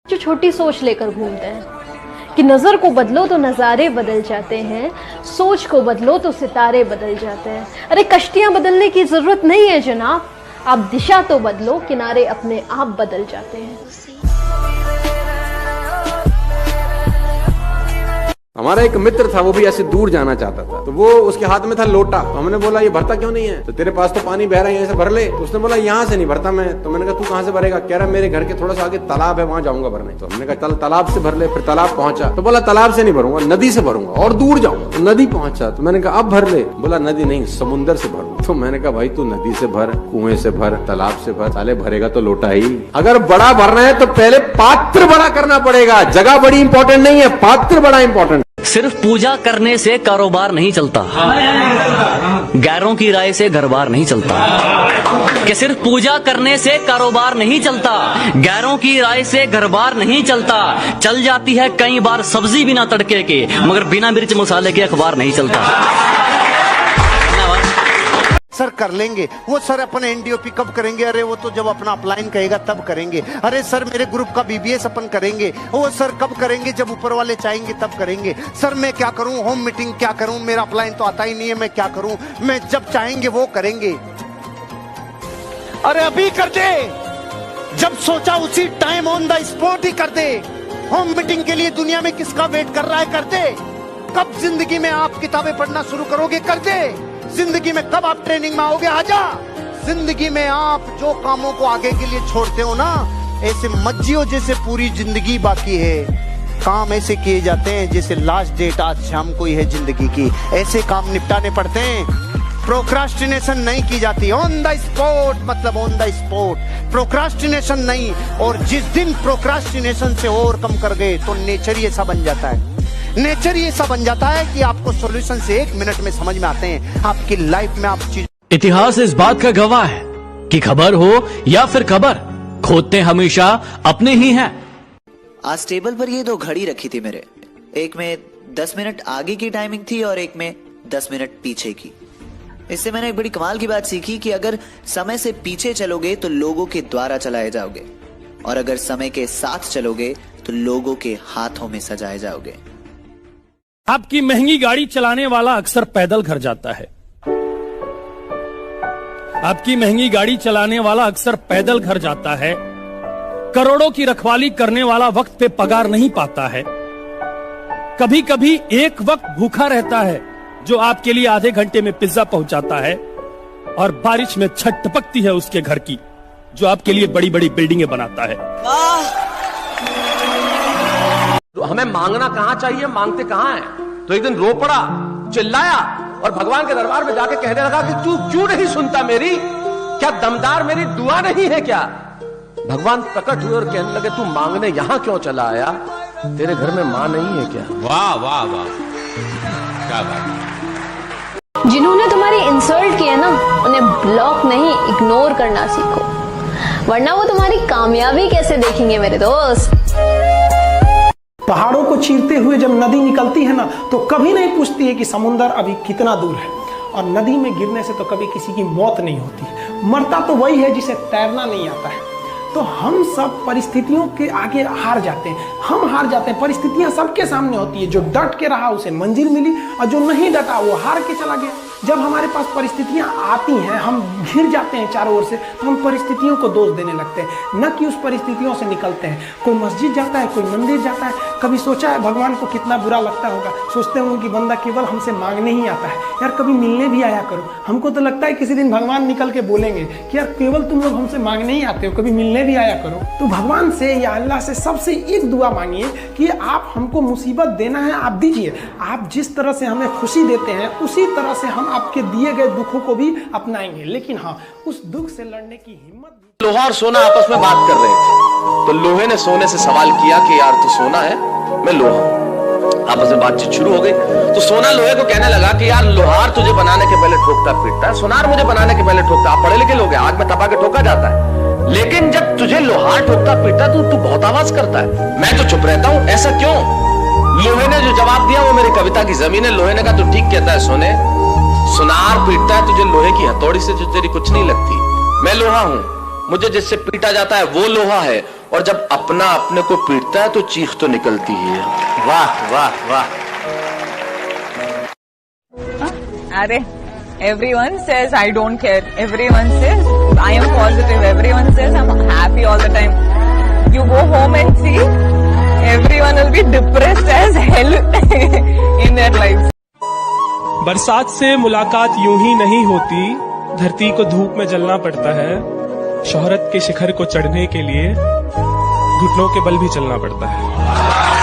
जो छोटी सोच लेकर घूमते हैं कि नज़र को बदलो तो नज़ारे बदल जाते हैं, सोच को बदलो तो सितारे बदल जाते हैं। अरे कश्तियां बदलने की ज़रूरत नहीं है जनाब, आप दिशा तो बदलो, किनारे अपने आप बदल जाते हैं। हमारा एक मित्र था, वो भी ऐसे दूर जाना चाहता था, तो वो उसके हाथ में था लोटा। तो हमने बोला ये भरता क्यों नहीं है? तो तेरे पास तो पानी बह रहा है, यहाँ से भर ले। तो उसने बोला यहाँ से नहीं भरता मैं। तो मैंने कहा तू कहाँ से भरेगा? कह रहा मेरे घर के थोड़ा सा आगे तालाब है, वहां जाऊंगा भरने। तो हमने कहा चल तालाब से भर ले। फिर तालाब पहुंचा तो बोला तालाब से नहीं भरूंगा, नदी से भरूंगा और दूर जाऊंगा। तो नदी पहुंचा तो मैंने कहा अब भर ले। बोला नदी नहीं, समुंदर से भरूंगा। तो मैंने कहा भाई तू नदी से भर, कुएं से भर, तालाब से भर, साले भरेगा तो लोटा ही। अगर बड़ा भरना है तो पहले पात्र बड़ा करना पड़ेगा। जगह बड़ी इंपॉर्टेंट नहीं है, पात्र बड़ा इंपॉर्टेंट। सिर्फ पूजा करने से कारोबार नहीं चलता, गैरों की राय से घर बार नहीं चलता। कि सिर्फ पूजा करने से कारोबार नहीं चलता, गैरों की राय से घर बार नहीं चलता। चल जाती है कई बार सब्जी बिना तड़के के, मगर बिना मिर्च मसाले के अखबार नहीं चलता। सर कर लेंगे वो, सर अपन एनडीओपी कब करेंगे? अरे वो तो जब अपना अपलाइन कहेगा तब करेंगे। अरे सर मेरे ग्रुप का बीबीएस अपन करेंगे, वो सर कब करेंगे? जब ऊपर वाले चाहेंगे तब करेंगे। सर मैं क्या करूं, होम मीटिंग क्या करूं, मेरा अपलाइन तो आता ही नहीं है, मैं क्या करूं? मैं जब चाहेंगे वो करेंगे। अरे अभी कर दे, जब सोचा उसी टाइम ऑन द स्पॉट ही कर दे। होम मीटिंग के लिए दुनिया में किसका वेट कर रहा है? कर दे। कब जिंदगी में आप किताबें पढ़ना शुरू करोगे? कर दे। जिंदगी में कब आप ट्रेनिंग में आओगे? आजा। जिंदगी में आप जो कामों को आगे के लिए छोड़ते हो ना, ऐसे मज्जियों जैसे पूरी जिंदगी बाकी है। काम ऐसे किए जाते हैं जैसे लास्ट डेट आज शाम को ही है जिंदगी की। ऐसे काम निपटाने पड़ते हैं। प्रोक्रास्टिनेशन नहीं की जाती, ऑन द स्पॉट, मतलब ऑन द स्पॉट, प्रोक्रास्टिनेशन नहीं। और जिस दिन प्रोक्रास्टिनेशन से ओवरकम कर गए तो नेचर ही ऐसा बन जाता है। नेचर ही ऐसा बन जाता है कि आपको सॉल्यूशन से 1 मिनट में समझ में आते हैं। आपकी लाइफ में आप चीज, इतिहास इस बात का गवाह है कि खबर हो या फिर खबर, खोदते हमेशा अपने ही हैं। आज टेबल पर ये 2 घड़ी रखी थी मेरे, एक में 10 मिनट आगे की टाइमिंग थी और एक में 10 मिनट पीछे की। इससे मैंने एक बड़ी कमाल की बात सीखी कि अगर समय से पीछे चलोगे तो लोगों के द्वारा चलाए जाओगे, और अगर समय के साथ चलोगे तो लोगों के हाथों में सजाए जाओगे। आपकी महंगी गाड़ी चलाने वाला अक्सर पैदल घर जाता है। आपकी महंगी गाड़ी चलाने वाला अक्सर पैदल घर जाता है। करोड़ों की रखवाली करने वाला वक्त पे पगार नहीं पाता है। कभी कभी एक वक्त भूखा रहता है जो आपके लिए आधे घंटे में पिज्जा पहुंचाता है, और बारिश में छत टपकती है उसके घर की जो आपके लिए बड़ी बड़ी बिल्डिंगें बनाता है। तो हमें मांगना कहां चाहिए, मांगते कहां है? तो एक दिन रो पड़ा, चिल्लाया और भगवान के दरबार में जाके कहने लगा कि तू क्यों नहीं सुनता मेरी? क्या दमदार मेरी दुआ नहीं है क्या? भगवान प्रकट हुए और कहने लगे तू मांगने यहां क्यों चला आया? तेरे घर में मां नहीं है क्या? वाह वाह वाह, क्या बात। जिन्होंने तुम्हारी इंसल्ट की है ना, उन्हें ब्लॉक नहीं इग्नोर करना सीखो, वरना वो तुम्हारी कामयाबी कैसे देखेंगे मेरे दोस्त। पहाड़ों को चीरते हुए जब नदी निकलती है ना, तो कभी नहीं पूछती है कि समुंदर अभी कितना दूर है। और नदी में गिरने से तो कभी किसी की मौत नहीं होती, मरता तो वही है जिसे तैरना नहीं आता है। तो हम सब परिस्थितियों के आगे हार जाते हैं, हम हार जाते हैं। परिस्थितियां सबके सामने होती है, जो डट के रहा उसे मंजिल मिली, और जो नहीं डटा वो हार के चला गया। जब हमारे पास परिस्थितियां आती हैं, हम घिर जाते हैं चारों ओर से, तो हम परिस्थितियों को दोष देने लगते हैं, न कि उस परिस्थितियों से निकलते हैं। कोई मस्जिद जाता है, कोई मंदिर जाता है, कभी सोचा है भगवान को कितना बुरा लगता होगा? सोचते होंगे कि बंदा केवल हमसे मांगने ही आता है, यार कभी मिलने भी आया करो। हमको तो लगता है किसी दिन भगवान निकल के बोलेंगे कि यार केवल तुम लोग हमसे मांगने ही आते हो, कभी मिलने भी आया करो। तो भगवान से या अल्लाह से सबसे एक दुआ मांगिए कि आप हमको मुसीबत देना है, आप दीजिए। आप जिस तरह से हमें खुशी देते हैं, उसी तरह से हम आपके दिए गए दुखों को भी अपनाएंगे। लेकिन हाँ, उस दुख से लड़ने की हिम्मत। लोहा और सोना आपस में बात कर रहे थे, तो लोहे ने सोने से सवाल किया कि यार तू सोना है, मैं लोहा हूं। आपस में बातचीत शुरू हो गई। तो सोना लोहे को कहने लगा कि यार लोहार तुझे बनाने के पहले ठोकता पीटता है, सोनार मुझे बनाने के पहले ठोकता। आप पढ़े लिखे लोग हैं, आग में तपा के ठोका जाता है, लेकिन जब तुझे लोहार ठोकता पीटता तू बहुत आवाज करता है, मैं तो चुप रहता हूं, ऐसा क्यों? लोहे ने जो जवाब दिया वो मेरी कविता की जमीन है। लोहे ने कहा तू ठीक कहता है सोने, सुनार पीटता है तुझे लोहे की हथौड़ी से जो तेरी कुछ नहीं लगती। मैं लोहा हूं, मुझे जिससे पीटा जाता है वो लोहा है, और जब अपना अपने को पीटता है तो चीख तो निकलती ही है। वाह वाह वाह। अरे everyone says I don't care, everyone says I am positive, everyone says I'm happy all the time. You go home and see, everyone will be depressed as hell in their lives. बरसात से मुलाकात यूं ही नहीं होती, धरती को धूप में जलना पड़ता है। शोहरत के शिखर को चढ़ने के लिए घुटनों के बल भी चलना पड़ता है।